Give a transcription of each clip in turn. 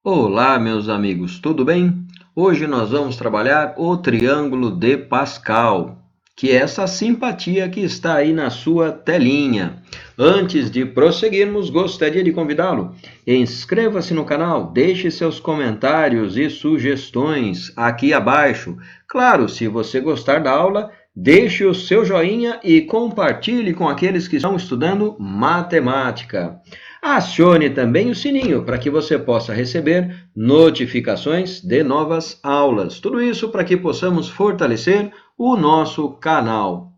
Olá, meus amigos, tudo bem? Hoje nós vamos trabalhar o triângulo de Pascal, que é essa simpatia que está aí na sua telinha. Antes de prosseguirmos, gostaria de convidá-lo. Inscreva-se no canal, deixe seus comentários e sugestões aqui abaixo. Claro, se você gostar da aula, deixe o seu joinha e compartilhe com aqueles que estão estudando matemática. Acione também o sininho para que você possa receber notificações de novas aulas. Tudo isso para que possamos fortalecer o nosso canal.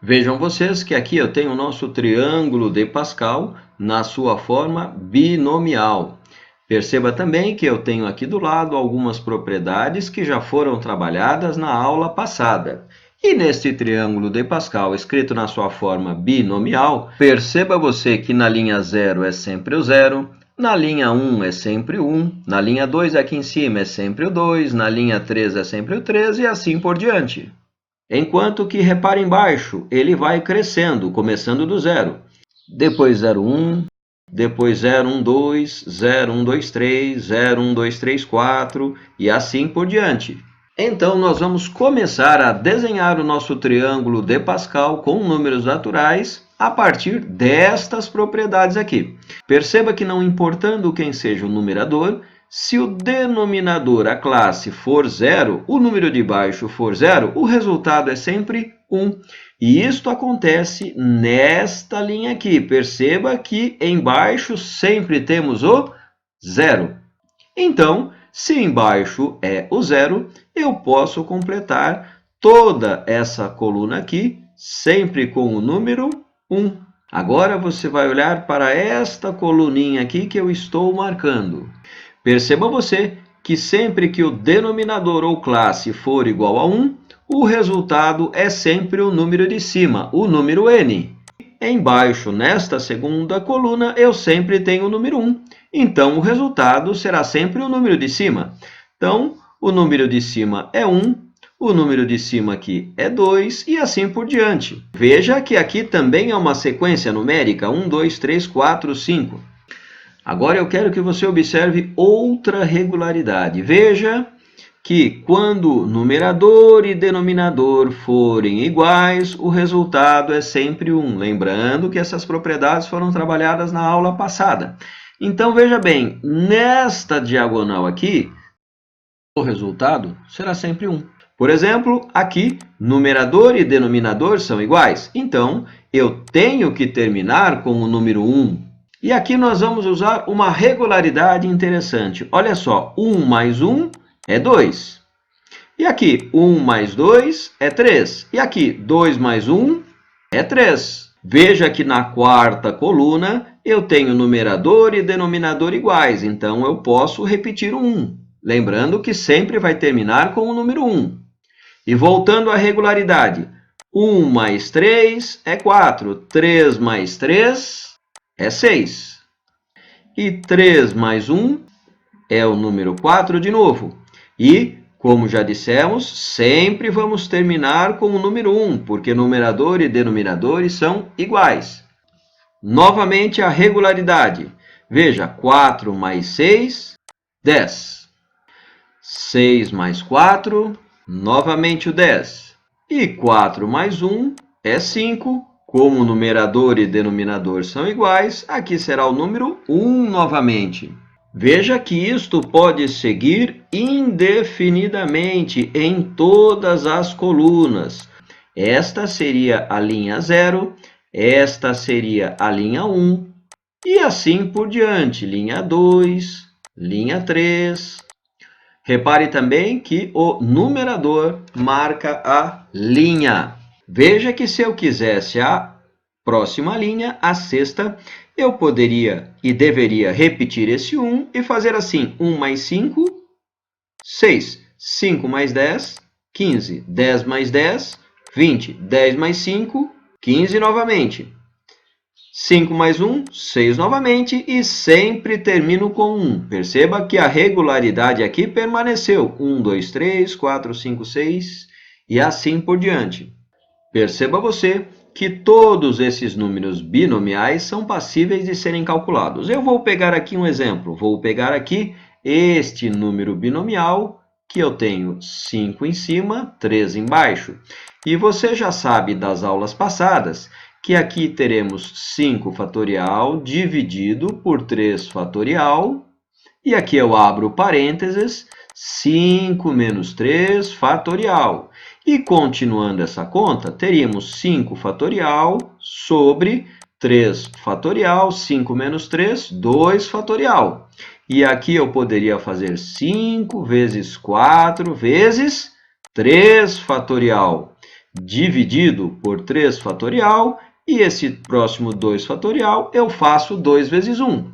Vejam vocês que aqui eu tenho o nosso triângulo de Pascal na sua forma binomial. Perceba também que eu tenho aqui do lado algumas propriedades que já foram trabalhadas na aula passada. E neste triângulo de Pascal, escrito na sua forma binomial, perceba você que na linha 0 é sempre o 0, na linha 1 é sempre o 1, na linha 2 aqui em cima é sempre o 2, na linha 3 é sempre o 3 e assim por diante. Enquanto que, repare embaixo, ele vai crescendo, começando do 0. Depois 0, 1, depois 0, 1, 2, 0, 1, 2, 3, 0, 1, 2, 3, 4 e assim por diante. Então, nós vamos começar a desenhar o nosso triângulo de Pascal com números naturais a partir destas propriedades aqui. Perceba que não importando quem seja o numerador, se o denominador, a classe, for 0, o número de baixo for 0, o resultado é sempre 1. E isto acontece nesta linha aqui. Perceba que embaixo sempre temos o 0. Então, se embaixo é o 0, eu posso completar toda essa coluna aqui, sempre com o número 1. Agora, você vai olhar para esta coluninha aqui que eu estou marcando. Perceba você que sempre que o denominador ou classe for igual a 1, o resultado é sempre o número de cima, o número n. Embaixo, nesta segunda coluna, eu sempre tenho o número 1. Então, o resultado será sempre o número de cima. Então, o número de cima é 1, o número de cima aqui é 2 e assim por diante. Veja que aqui também é uma sequência numérica, 1, 2, 3, 4, 5. Agora, eu quero que você observe outra regularidade. Veja que quando numerador e denominador forem iguais, o resultado é sempre 1. Lembrando que essas propriedades foram trabalhadas na aula passada. Então, veja bem, nesta diagonal aqui, o resultado será sempre 1. Por exemplo, aqui, numerador e denominador são iguais. Então, eu tenho que terminar com o número 1. E aqui nós vamos usar uma regularidade interessante. Olha só, 1 mais 1 é 2. E aqui, 1 mais 2 é 3. E aqui, 2 mais 1 é 3. Veja que na quarta coluna eu tenho numerador e denominador iguais, então eu posso repetir o 1. Lembrando que sempre vai terminar com o número 1. E voltando à regularidade, 1 mais 3 é 4. 3 mais 3 é 6. E 3 mais 1 é o número 4 de novo. E, como já dissemos, sempre vamos terminar com o número 1, porque numerador e denominadores são iguais. Novamente, a regularidade. Veja, 4 mais 6, 10. 6 mais 4, novamente o 10. E 4 mais 1 é 5. Como numerador e denominador são iguais, aqui será o número 1 novamente. Veja que isto pode seguir indefinidamente em todas as colunas. Esta seria a linha 0, esta seria a linha 1, e assim por diante, linha 2, linha 3. Repare também que o numerador marca a linha. Veja que se eu quisesse a próxima linha, a sexta, eu poderia e deveria repetir esse 1 e fazer assim, 1 mais 5, 6. 5 mais 10, 15. 10 mais 10, 20. 10 mais 5, 15 novamente. 5 mais 1, 6 novamente e sempre termino com 1. Perceba que a regularidade aqui permaneceu. 1, 2, 3, 4, 5, 6 e assim por diante. Perceba você que todos esses números binomiais são passíveis de serem calculados. Eu vou pegar aqui um exemplo. Vou pegar aqui este número binomial, que eu tenho 5 em cima, 3 embaixo. E você já sabe das aulas passadas que aqui teremos 5 fatorial dividido por 3 fatorial. E aqui eu abro parênteses, 5 menos 3 fatorial. E continuando essa conta, teríamos 5 fatorial sobre 3 fatorial, 5 menos 3, 2 fatorial. E aqui eu poderia fazer 5 vezes 4 vezes 3 fatorial, dividido por 3 fatorial, e esse próximo 2 fatorial eu faço 2 vezes 1.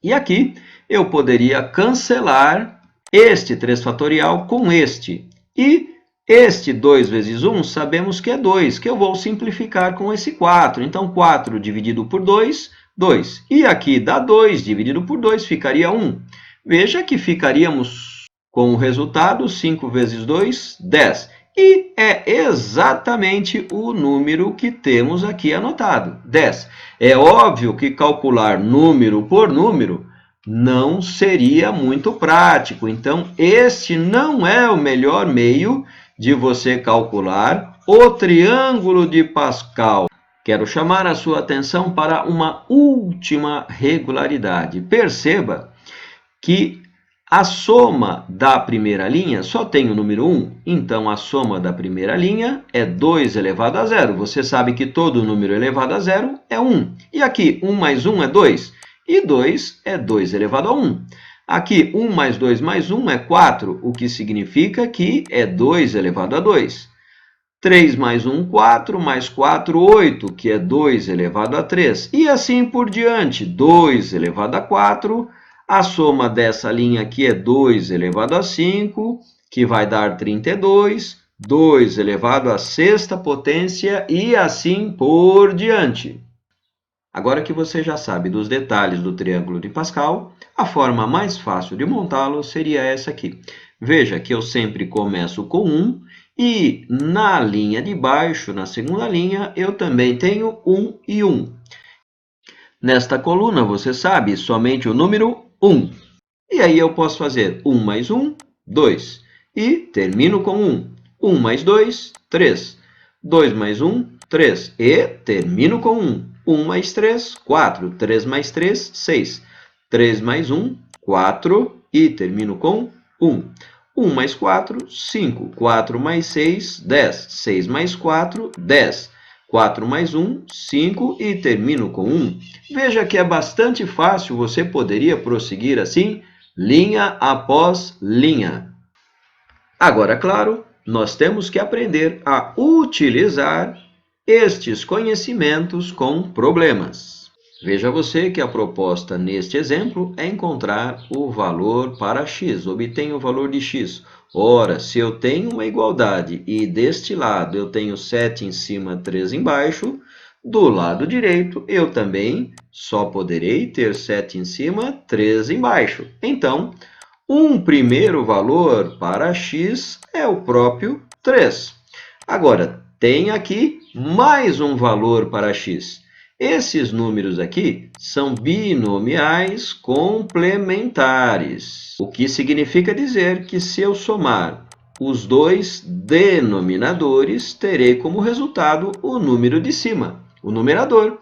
E aqui eu poderia cancelar este 3 fatorial com este. E este 2 vezes 1 sabemos que é 2, que eu vou simplificar com esse 4. Então, 4 dividido por 2, 2. E aqui dá 2 dividido por 2, ficaria 1. Veja que ficaríamos com o resultado 5 vezes 2, 10. E é exatamente o número que temos aqui anotado, 10. É óbvio que calcular número por número não seria muito prático. Então, este não é o melhor meio de você calcular o triângulo de Pascal. Quero chamar a sua atenção para uma última regularidade. Perceba que a soma da primeira linha só tem o número 1, então a soma da primeira linha é 2 elevado a 0. Você sabe que todo número elevado a 0 é 1. E aqui, 1 mais 1 é 2, e 2 é 2 elevado a 1. Aqui, 1 mais 2 mais 1 é 4, o que significa que é 2 elevado a 2. 3 mais 1, 4, mais 4, 8, que é 2 elevado a 3. E assim por diante, 2 elevado a 4. A soma dessa linha aqui é 2 elevado a 5, que vai dar 32. 2 elevado à sexta potência e assim por diante. Agora que você já sabe dos detalhes do triângulo de Pascal, a forma mais fácil de montá-lo seria essa aqui. Veja que eu sempre começo com 1 e na linha de baixo, na segunda linha, eu também tenho 1 e 1. Nesta coluna, você sabe somente o número 1. E aí eu posso fazer 1 mais 1, 2. E termino com 1. 1 mais 2, 3. 2 mais 1, 3. E termino com 1. 1 mais 3, 4. 3 mais 3, 6. 3 mais 1, 4. E termino com 1. 1 mais 4, 5. 4 mais 6, 10. 6 mais 4, 10. 4 mais 1, 5 e termino com 1. Veja que é bastante fácil, você poderia prosseguir assim, linha após linha. Agora, claro, nós temos que aprender a utilizar estes conhecimentos com problemas. Veja você que a proposta neste exemplo é encontrar o valor para x. Obtenha o valor de x. Ora, se eu tenho uma igualdade e deste lado eu tenho 7 em cima, 3 embaixo, do lado direito eu também só poderei ter 7 em cima, 3 embaixo. Então, um primeiro valor para x é o próprio 3. Agora, tem aqui mais um valor para x. Esses números aqui são binomiais complementares, o que significa dizer que se eu somar os dois denominadores, terei como resultado o número de cima, o numerador,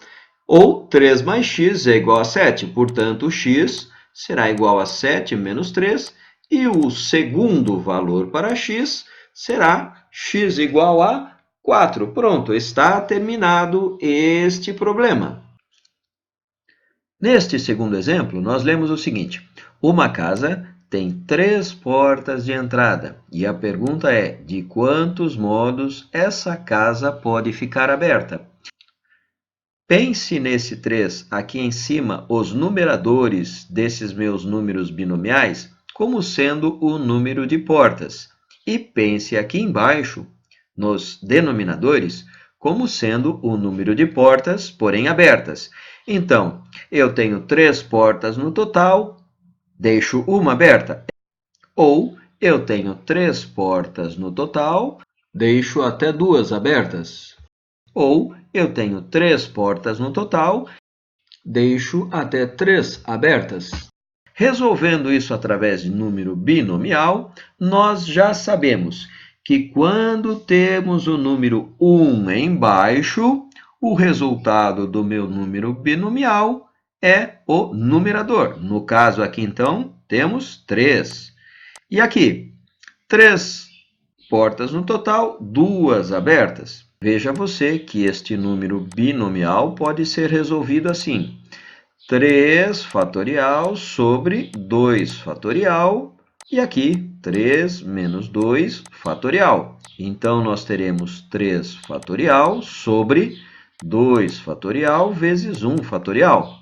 ou 3 mais x é igual a 7, portanto, x será igual a 7 menos 3, e o segundo valor para x será x igual a 4. Pronto, está terminado este problema. Neste segundo exemplo, nós lemos o seguinte: uma casa tem 3 portas de entrada e a pergunta é: de quantos modos essa casa pode ficar aberta? Pense nesse 3 aqui em cima, os numeradores desses meus números binomiais, como sendo o número de portas. E pense aqui embaixo, nos denominadores, como sendo o número de portas, porém abertas. Então, eu tenho 3 portas no total, deixo uma aberta. Ou eu tenho 3 portas no total, deixo até 2 abertas. Ou eu tenho 3 portas no total, deixo até 3 abertas. Resolvendo isso através de número binomial, nós já sabemos que quando temos o número 1 embaixo, o resultado do meu número binomial é o numerador. No caso aqui, então, temos 3. E aqui, 3 portas no total, 2 abertas. Veja você que este número binomial pode ser resolvido assim: 3 fatorial sobre 2 fatorial, e aqui 3 menos 2 fatorial. Então, nós teremos 3 fatorial sobre 2 fatorial vezes 1 fatorial.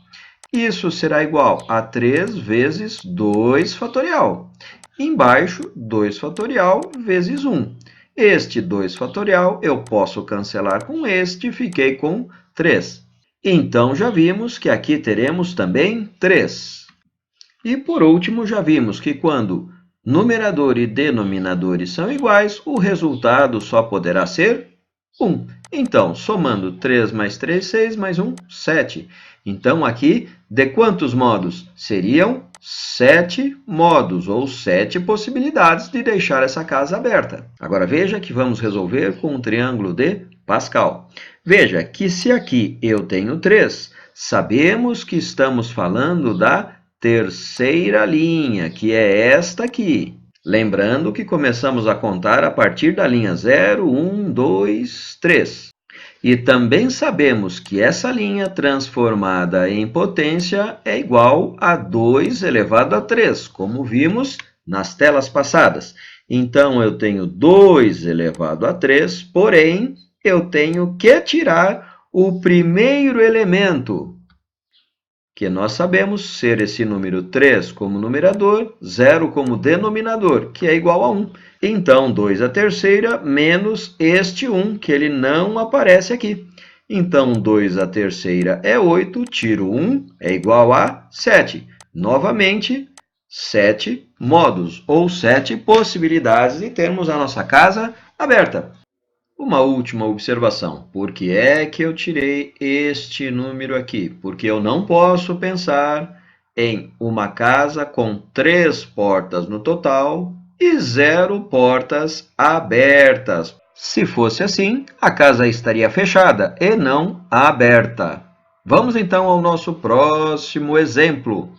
Isso será igual a 3 vezes 2 fatorial. Embaixo, 2 fatorial vezes 1. Este 2 fatorial eu posso cancelar com este, fiquei com 3. Então, já vimos que aqui teremos também 3. E, por último, já vimos que quando numerador e denominadores são iguais, o resultado só poderá ser 1. Então, somando 3 mais 3, 6, mais 1, 7. Então, aqui, de quantos modos? Seriam 7 modos, ou 7 possibilidades de deixar essa casa aberta. Agora, veja que vamos resolver com um triângulo de Pascal. Veja que se aqui eu tenho 3, sabemos que estamos falando da terceira linha, que é esta aqui. Lembrando que começamos a contar a partir da linha 0, 1, 2, 3. E também sabemos que essa linha transformada em potência é igual a 2 elevado a 3, como vimos nas telas passadas. Então, eu tenho 2 elevado a 3, porém, eu tenho que tirar o primeiro elemento, que nós sabemos ser esse número 3 como numerador, 0 como denominador, que é igual a 1. Então, 2 à terceira menos este 1, que ele não aparece aqui. Então, 2 à terceira é 8, tiro 1, é igual a 7. Novamente, 7 modos, ou 7 possibilidades de termos a nossa casa aberta. Uma última observação. Por que é que eu tirei este número aqui? Porque eu não posso pensar em uma casa com 3 portas no total e 0 portas abertas. Se fosse assim, a casa estaria fechada e não aberta. Vamos então ao nosso próximo exemplo.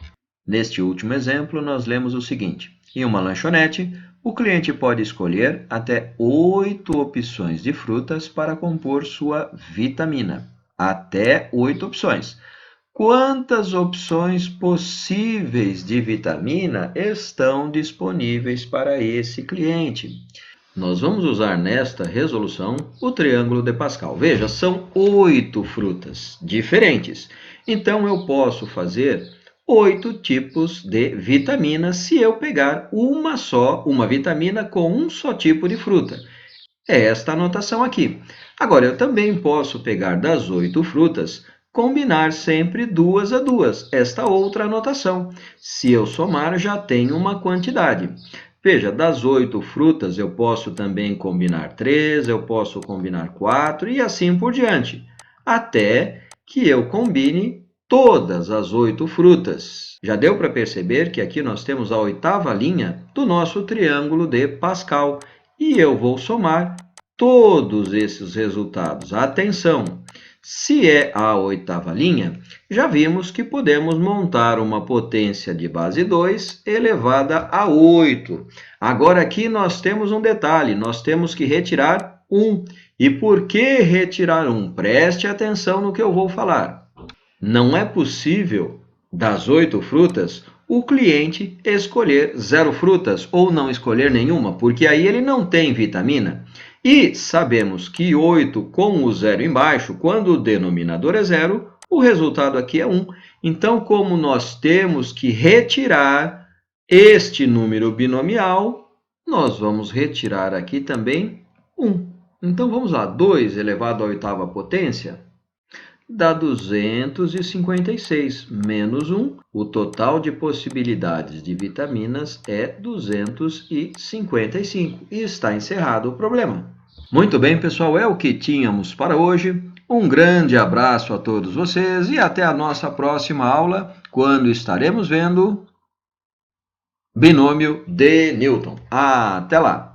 Neste último exemplo, nós lemos o seguinte: em uma lanchonete, o cliente pode escolher até 8 opções de frutas para compor sua vitamina. Até 8 opções. Quantas opções possíveis de vitamina estão disponíveis para esse cliente? Nós vamos usar nesta resolução o triângulo de Pascal. Veja, são 8 frutas diferentes. Então, eu posso fazer 8 tipos de vitaminas se eu pegar uma vitamina com um só tipo de fruta. É esta anotação aqui. Agora, eu também posso pegar das 8 frutas, combinar sempre 2 a 2, esta outra anotação. Se eu somar, já tenho uma quantidade. Veja, das 8 frutas, eu posso também combinar 3, eu posso combinar 4 e assim por diante, até que eu combine todas as 8 frutas. Já deu para perceber que aqui nós temos a 8ª linha do nosso triângulo de Pascal. E eu vou somar todos esses resultados. Atenção! Se é a 8ª linha, já vimos que podemos montar uma potência de base 2 elevada a 8. Agora aqui nós temos um detalhe, nós temos que retirar 1. E por que retirar 1? Preste atenção no que eu vou falar. Não é possível, das 8 frutas, o cliente escolher 0 frutas ou não escolher nenhuma, porque aí ele não tem vitamina. E sabemos que 8 com o 0 embaixo, quando o denominador é 0, o resultado aqui é 1. Então, como nós temos que retirar este número binomial, nós vamos retirar aqui também 1. Então, vamos lá, 2 elevado à 8ª potência dá 256, menos 1. O total de possibilidades de vitaminas é 255. E está encerrado o problema. Muito bem, pessoal, é o que tínhamos para hoje. Um grande abraço a todos vocês e até a nossa próxima aula, quando estaremos vendo binômio de Newton. Até lá!